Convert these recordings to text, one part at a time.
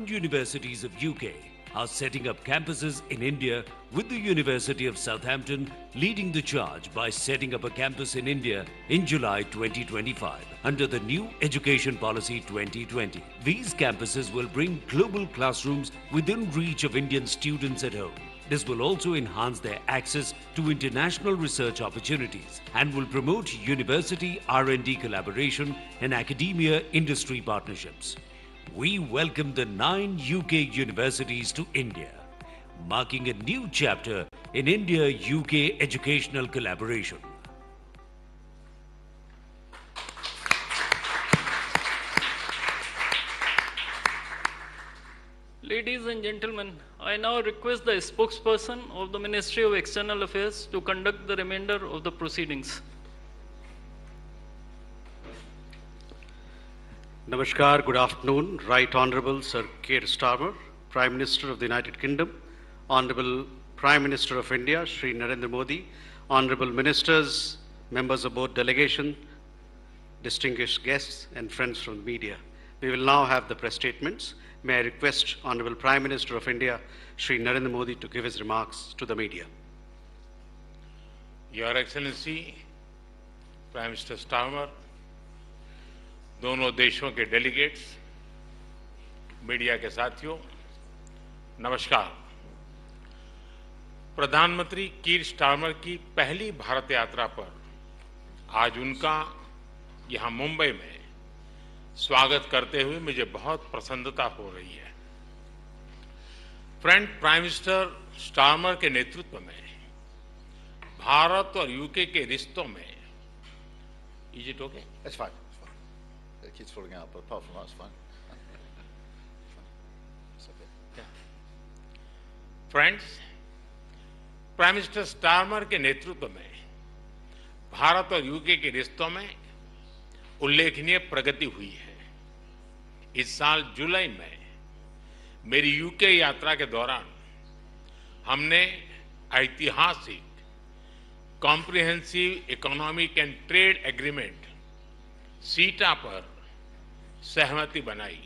Universities of UK are setting up campuses in India, with the University of Southampton leading the charge by setting up a campus in India in July 2025 under the new Education Policy 2020. These campuses will bring global classrooms within reach of Indian students at home. This will also enhance their access to international research opportunities and will promote university R&D collaboration and academia industry partnerships. We welcome the 9 UK universities to India, marking a new chapter in India-UK educational collaboration. Ladies and gentlemen, I now request the spokesperson of the Ministry of External Affairs to conduct the remainder of the proceedings. Namaskar, good afternoon. Right Honourable Sir Keir Starmer, Prime Minister of the United Kingdom, Honourable Prime Minister of India, Shri Narendra Modi, Honourable Ministers, members of both delegation, distinguished guests and friends from the media. We will now have the press statements. May I request Honourable Prime Minister of India, Shri Narendra Modi, to give his remarks to the media. Your Excellency, Prime Minister Starmer, दोनों देशों के delegates, media के साथियों, नमस्कार। प्रधानमंत्री कीर Starmer की पहली भारत यात्रा पर आज उनका यहां मुंबई में स्वागत करते हुए मुझे बहुत प्रसन्नता हो रही है। फ्रेंड प्राइम मिनिस्टर स्टारमर के नेतृत्व में भारत और यूके के रिश्तों में is it okay? It's fine. It keeps falling out, but apart from that, it's fine. It's okay. Friends, prime minister Starmer के नेतृत्व में भारत और यूके के रिश्तों में उल्लेखनीय प्रगति हुई है। इस साल जुलाई में मेरी यूके यात्रा के दौरान हमने ऐतिहासिक comprehensive economic and trade agreement सीटा पर सहमति बनाई।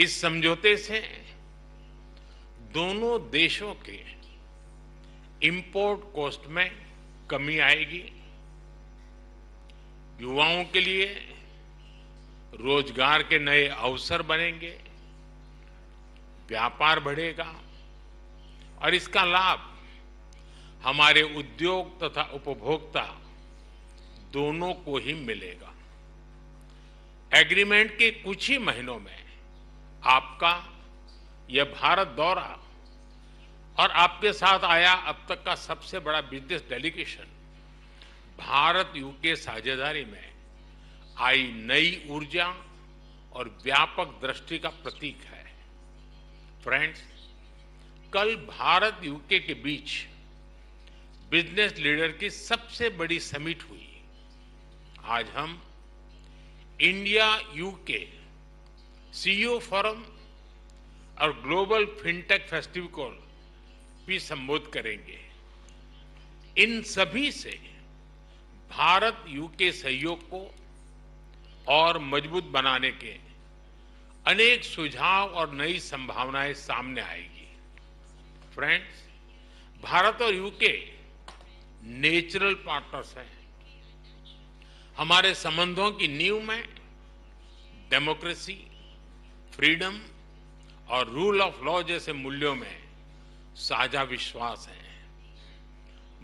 इस समझौते से दोनों देशों के इंपोर्ट कॉस्ट में कमी आएगी, युवाओं के लिए रोजगार के नए अवसर बनेंगे, व्यापार बढ़ेगा और इसका लाभ हमारे उद्योग तथा उपभोक्ता दोनों को ही मिलेगा। एग्रीमेंट के कुछ ही महीनों में आपका यह भारत दौरा और आपके साथ आया अब तक का सबसे बड़ा बिजनेस डेलीगेशन भारत यूके साझेदारी में आई नई ऊर्जा और व्यापक दृष्टि का प्रतीक है। फ्रेंड्स, कल भारत यूके के बीच बिजनेस लीडर की सबसे बड़ी समिट हुई। आज हम इंडिया यूके सीईओ फोरम और ग्लोबल फिनटेक फेस्टिवल को भी संबोधित करेंगे। इन सभी से भारत यूके सहयोग को और मजबूत बनाने के अनेक सुझाव और नई संभावनाएं सामने आएगी। फ्रेंड्स, भारत और यूके नेचुरल पार्टनर्स हैं। हमारे संबंधों की नींव में डेमोक्रेसी, फ्रीडम और रूल ऑफ लॉ जैसे मूल्यों में साझा विश्वास है।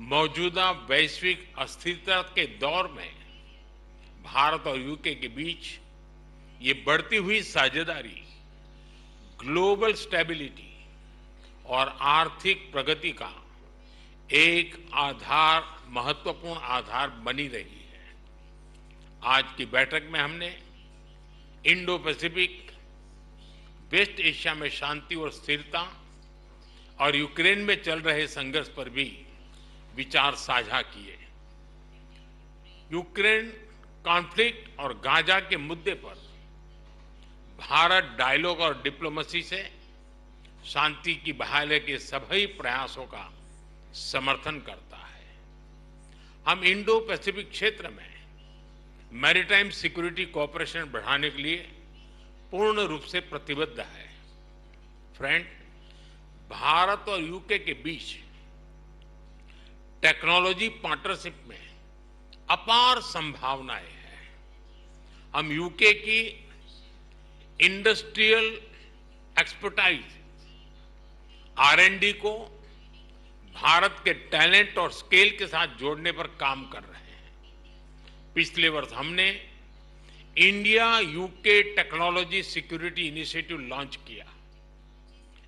मौजूदा वैश्विक अस्थिरता के दौर में भारत और यूके के बीच ये बढ़ती हुई साझेदारी ग्लोबल स्टेबिलिटी और आर्थिक प्रगति का एक महत्वपूर्ण आधार बनी रही है। आज की बैठक में हमने इंडो पैसिफिक, वेस्ट एशिया में शांति और स्थिरता और यूक्रेन में चल रहे संघर्ष पर भी विचार साझा किए। यूक्रेन कॉन्फ्लिक्ट और गाजा के मुद्दे पर भारत डायलॉग और डिप्लोमेसी से शांति की बहाली के सभी प्रयासों का समर्थन करता है। हम इंडो पैसिफिक क्षेत्र में मैरीटाइम सिक्योरिटी कोऑपरेशन बढ़ाने के लिए पूर्ण रूप से प्रतिबद्ध है। फ्रेंड, भारत और यूके के बीच टेक्नोलॉजी पार्टनरशिप में अपार संभावनाएं हैं। हम यूके की इंडस्ट्रियल एक्सपर्टाइज R&D को भारत के टैलेंट और स्केल के साथ जोड़ने पर काम कर रहे हैं। पिछले वर्ष हमने India UK technology security initiative launch किया।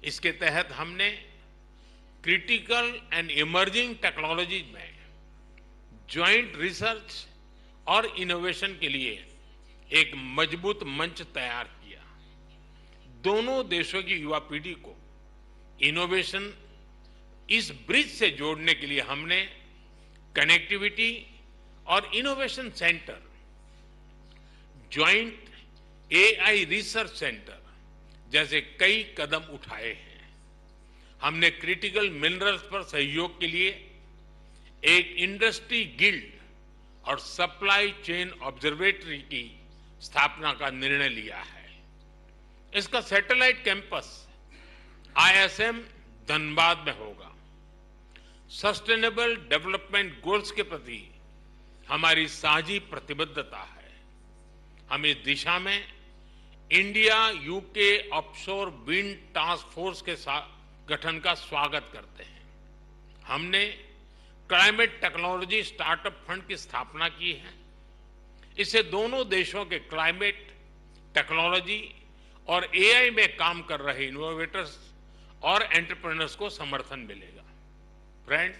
इसके तहत हमने क्रिटिकल एंड इमर्जिंग टेक्नोलॉजीज में ज्वाइंट रिसर्च और इनोवेशन के लिए एक मजबूत मंच तैयार किया। दोनों देशों की युवा पीढ़ी को इनोवेशन इस ब्रिज से जोड़ने के लिए हमने कनेक्टिविटी और innovation centre, joint AI research centre जैसे कई कदम उठाए हैं। हमने क्रिटिकल मिनरल्स पर सहयोग के लिए एक इंडस्ट्री गिल्ड और सप्लाई चेन ऑब्जर्वेटरी की स्थापना का निर्णय लिया है। इसका सैटेलाइट कैंपस ISM धनबाद में होगा। सस्टेनेबल डेवलपमेंट गोल्स के प्रति हमारी साझी प्रतिबद्धता है। हम इस दिशा में India UK offshore wind task force के गठन का स्वागत करते हैं। हमने क्लाइमेट टेक्नोलॉजी स्टार्टअप फंड की स्थापना की है। इससे दोनों देशों के क्लाइमेट टेक्नोलॉजी और AI में काम कर रहे इनोवेटर्स और एंटरप्रेन्योर्स को समर्थन मिलेगा। फ्रेंड्स,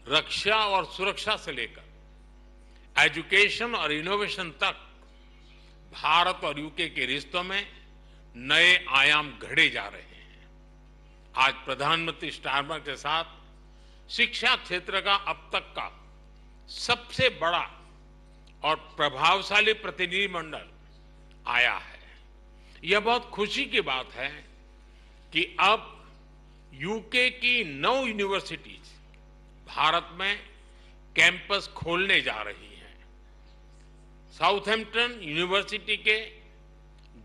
रक्षा और सुरक्षा से लेकर एजुकेशन और इनोवेशन तक भारत और यूके के रिश्तों में नए आयाम घड़े जा रहे हैं। आज प्रधानमंत्री स्टारमर के साथ शिक्षा क्षेत्र का अब तक का सबसे बड़ा और प्रभावशाली प्रतिनिधिमंडल आया है। यह बहुत खुशी की बात है कि अब यूके की 9 यूनिवर्सिटीज भारत में कैंपस खोलने जा रही हैं। साउथहैम्पटन यूनिवर्सिटी के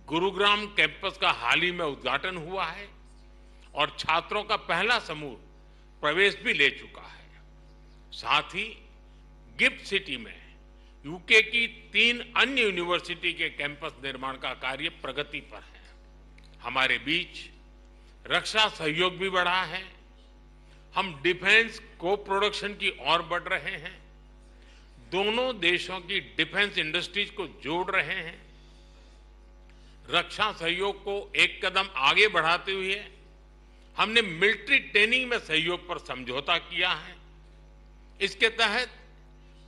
गुरुग्राम कैंपस का हाल ही में उद्घाटन हुआ है और छात्रों का पहला समूह प्रवेश भी ले चुका है। साथ ही गिफ्ट सिटी में यूके की 3 अन्य यूनिवर्सिटी के कैंपस निर्माण का कार्य प्रगति पर है। हमारे बीच रक्षा सहयोग भी बढ़ा है। हम डिफेंस को प्रोडक्शन की ओर बढ़ रहे हैं। दोनों देशों की डिफेंस इंडस्ट्रीज को जोड़ रहे हैं। रक्षा सहयोग को एक कदम आगे बढ़ाते हुए हमने मिलिट्री ट्रेनिंग में सहयोग पर समझौता किया है। इसके तहत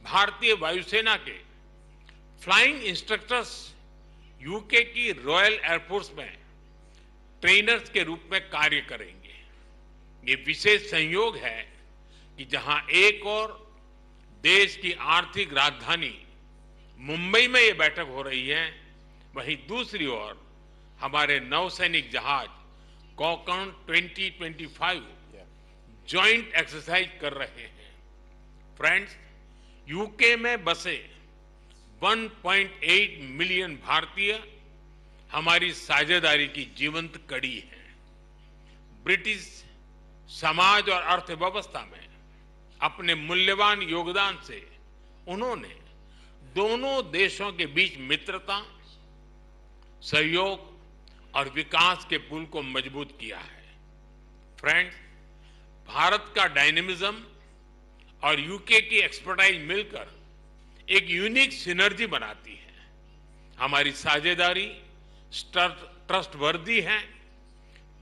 भारतीय वायुसेना के फ्लाइंग इंस्ट्रक्टर्स यूके की रॉयल एयरफोर्स में ट्रेनर्स के रूप में कार्य करेंगे। ये विशेष संयोग है कि जहां एक और देश की आर्थिक राजधानी मुंबई में ये बैठक हो रही है, वहीं दूसरी ओर हमारे नौसैनिक जहाज कॉकन 2025 जॉइंट एक्सरसाइज कर रहे हैं। फ्रेंड्स, यूके में बसे 1.8 मिलियन भारतीय हमारी साझेदारी की जीवंत कड़ी है। ब्रिटिश समाज और अर्थव्यवस्था में अपने मूल्यवान योगदान से उन्होंने दोनों देशों के बीच मित्रता, सहयोग और विकास के पुल को मजबूत किया है। फ्रेंड्स, भारत का डायनेमिज्म और यूके की एक्सपर्टाइज मिलकर एक यूनिक सिनर्जी बनाती है। हमारी साझेदारी ट्रस्टवर्दी है,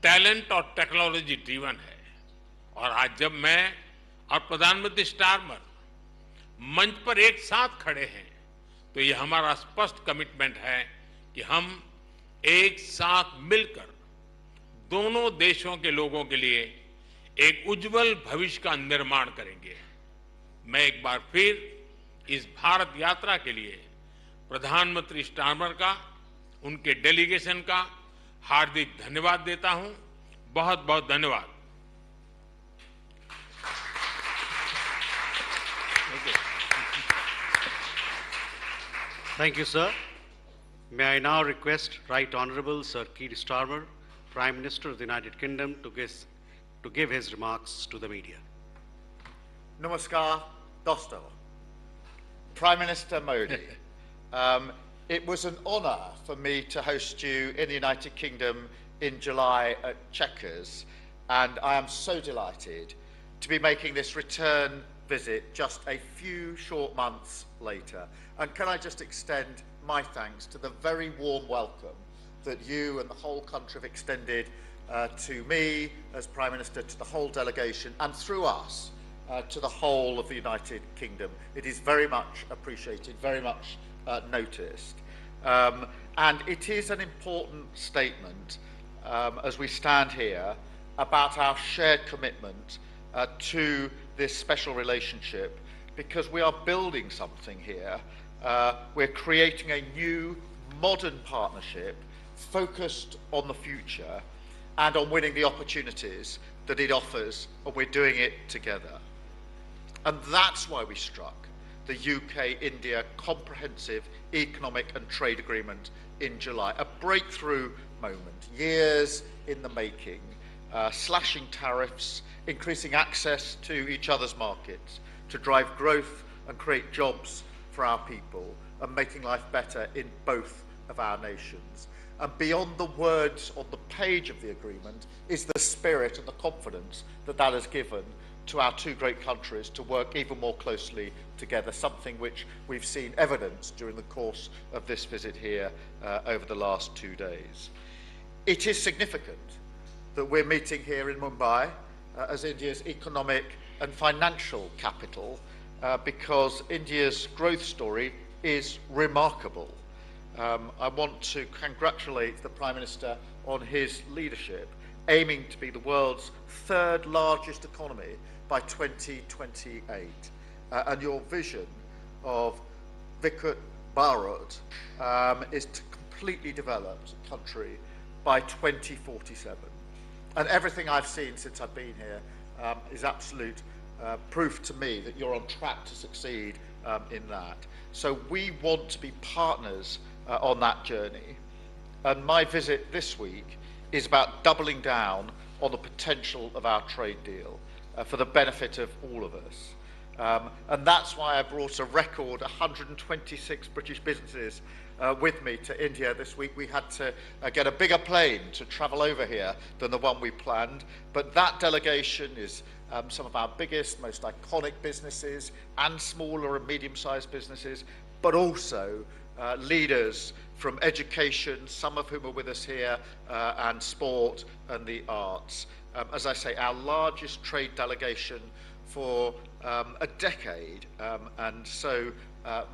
टैलेंट और टेक्नोलॉजी ड्रिवन है। और आज जब मैं और प्रधानमंत्री स्टारमर मंच पर एक साथ खड़े हैं, तो यह हमारा स्पष्ट कमिटमेंट है कि हम एक साथ मिलकर दोनों देशों के लोगों के लिए एक उज्जवल भविष्य का निर्माण करेंगे। मैं एक बार फिर इस भारत यात्रा के लिए प्रधानमंत्री स्टारमर का, उनके डेलीगेशन का हार्दिक धन्यवाद देता हूं। बहुत बहुत धन्यवाद। Thank you, sir. May I now request Right Honourable Sir Keir Starmer, Prime Minister of the United Kingdom, to give his remarks to the media. Namaskar, Dosto. Prime Minister Modi, it was an honour for me to host you in the United Kingdom in July at Chequers, and I am so delighted to be making this return visit just a few short months later. And can I just extend my thanks to the very warm welcome that you and the whole country have extended to me as Prime Minister, to the whole delegation, and through us to the whole of the United Kingdom. It is very much appreciated, very much noticed. And it is an important statement as we stand here about our shared commitment to this special relationship, because we are building something here. We're creating a new, modern partnership focused on the future and on winning the opportunities that it offers, and we're doing it together. And that's why we struck the UK-India Comprehensive Economic and Trade Agreement in July, a breakthrough moment, years in the making, slashing tariffs, increasing access to each other's markets to drive growth and create jobs for our people, and making life better in both of our nations. And beyond the words on the page of the agreement is the spirit and the confidence that that has given to our two great countries to work even more closely together, something which we've seen evidence during the course of this visit here over the last 2 days. It is significant that we're meeting here in Mumbai as India's economic and financial capital, because India's growth story is remarkable. I want to congratulate the Prime Minister on his leadership, aiming to be the world's third largest economy by 2028. And your vision of Viksit Bharat is to completely develop the country by 2047. And everything I've seen since I've been here is absolute proof to me that you're on track to succeed in that. So we want to be partners on that journey. And my visit this week is about doubling down on the potential of our trade deal for the benefit of all of us. And that's why I brought a record 126 British businesses with me to India this week. We had to get a bigger plane to travel over here than the one we planned, but that delegation is some of our biggest, most iconic businesses and smaller and medium-sized businesses, but also leaders from education, some of whom are with us here, and sport and the arts. As I say, our largest trade delegation for a decade, and so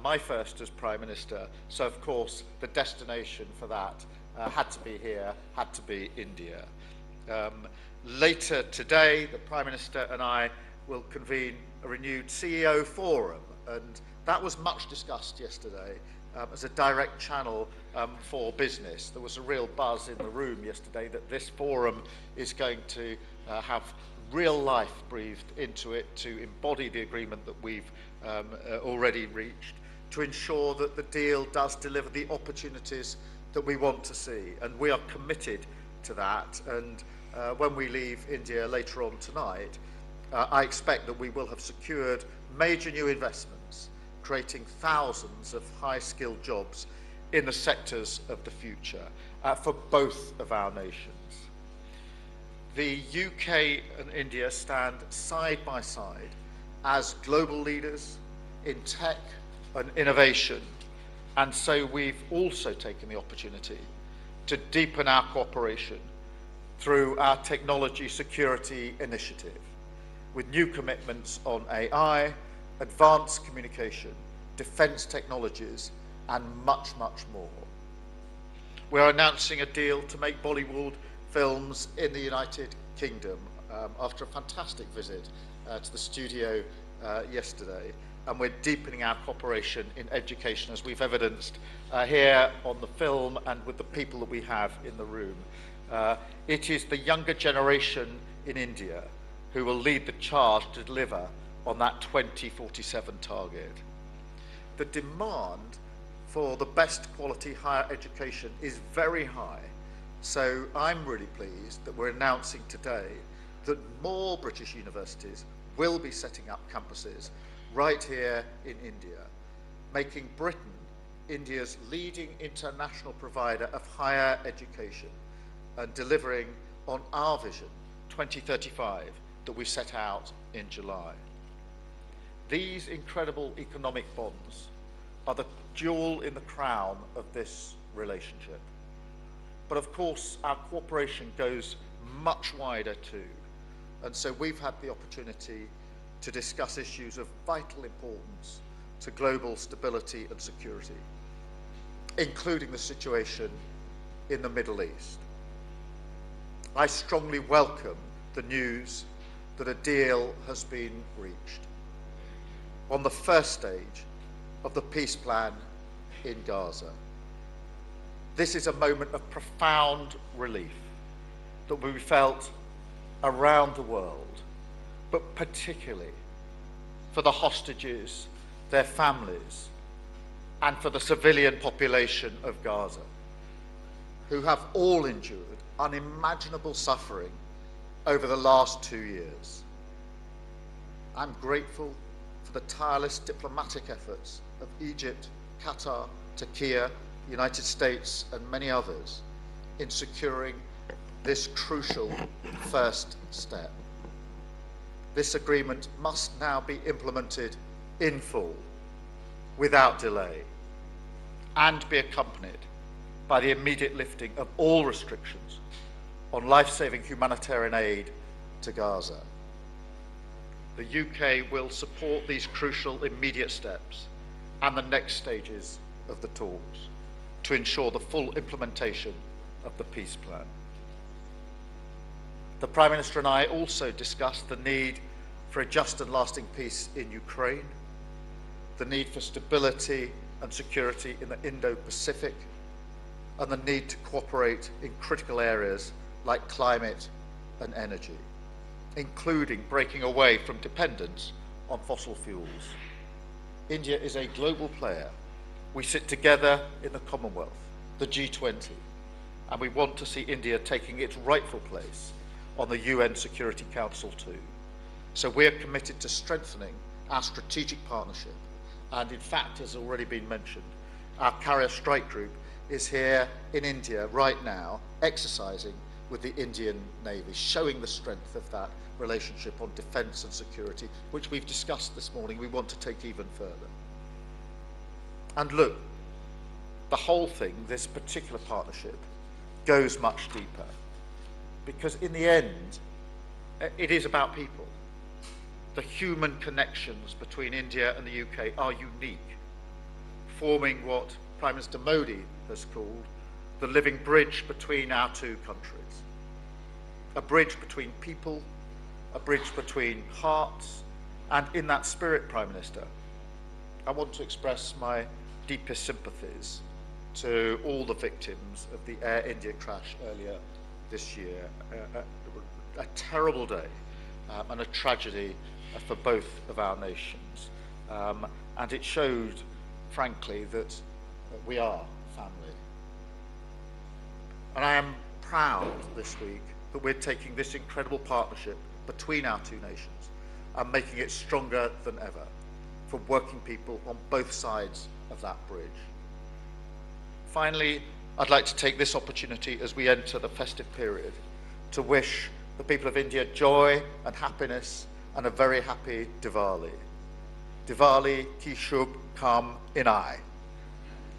my first as Prime Minister, so of course the destination for that had to be here, had to be India. Later today, the Prime Minister and I will convene a renewed CEO forum, and that was much discussed yesterday as a direct channel for business. There was a real buzz in the room yesterday that this forum is going to have real life breathed into it to embody the agreement that we've already reached, to ensure that the deal does deliver the opportunities that we want to see. And we are committed to that. And when we leave India later on tonight, I expect that we will have secured major new investments, creating thousands of high-skilled jobs in the sectors of the future for both of our nations. The UK and India stand side by side as global leaders in tech and innovation, and so we've also taken the opportunity to deepen our cooperation through our technology security initiative, with new commitments on AI, advanced communication, defence technologies, and much, much more. We're announcing a deal to make Bollywood films in the United Kingdom after a fantastic visit to the studio yesterday, and we're deepening our cooperation in education, as we've evidenced here on the film and with the people that we have in the room. It is the younger generation in India who will lead the charge to deliver on that 2047 target. The demand for the best quality higher education is very high. So I'm really pleased that we're announcing today that more British universities will be setting up campuses right here in India, making Britain India's leading international provider of higher education and delivering on our vision 2035 that we set out in July. These incredible economic bonds are the jewel in the crown of this relationship. But of course, our cooperation goes much wider too. And so we've had the opportunity to discuss issues of vital importance to global stability and security, including the situation in the Middle East. I strongly welcome the news that a deal has been reached on the first stage of the peace plan in Gaza. This is a moment of profound relief that we felt around the world, but particularly for the hostages, their families, and for the civilian population of Gaza, who have all endured unimaginable suffering over the last 2 years. I'm grateful for the tireless diplomatic efforts of Egypt, Qatar, Turkey, the United States, and many others in securing this crucial first step. This agreement must now be implemented in full, without delay, and be accompanied by the immediate lifting of all restrictions on life-saving humanitarian aid to Gaza. The UK will support these crucial immediate steps and the next stages of the talks to ensure the full implementation of the peace plan. The Prime Minister and I also discussed the need for a just and lasting peace in Ukraine, the need for stability and security in the Indo-Pacific, and the need to cooperate in critical areas like climate and energy, including breaking away from dependence on fossil fuels. India is a global player. We sit together in the Commonwealth, the G20, and we want to see India taking its rightful place on the UN Security Council too. So we're committed to strengthening our strategic partnership. And in fact, as already been mentioned, our carrier strike group is here in India right now, exercising with the Indian Navy, showing the strength of that relationship on defence and security, which we've discussed this morning. We want to take even further. And look, the whole thing, this particular partnership, goes much deeper. Because in the end, it is about people. The human connections between India and the UK are unique, forming what Prime Minister Modi has called the living bridge between our two countries. A bridge between people, a bridge between hearts, and in that spirit, Prime Minister, I want to express my deepest sympathies to all the victims of the Air India crash earlier this year. A terrible day and a tragedy for both of our nations. And it showed, frankly, that we are family. And I am proud this week that we're taking this incredible partnership between our two nations and making it stronger than ever for working people on both sides of that bridge. Finally, I'd like to take this opportunity as we enter the festive period to wish the people of India joy and happiness and a very happy Diwali. Diwali ki shubh kam inai.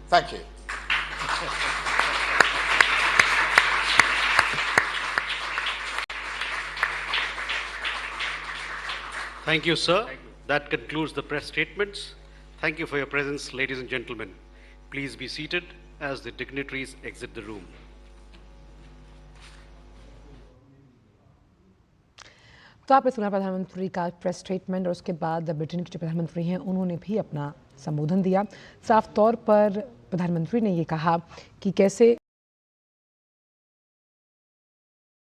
Thank you. Thank you, sir. That concludes the press statements. Thank you for your presence, ladies and gentlemen. Please be seated as the dignitaries exit the room. तो आपने सुना प्रधानमंत्री का press statement और उसके बाद Britain के जो प्रधानमंत्री हैं उन्होंने भी अपना संबोधन दिया। साफ तौर पर प्रधानमंत्री ने ये कहा कि कैसे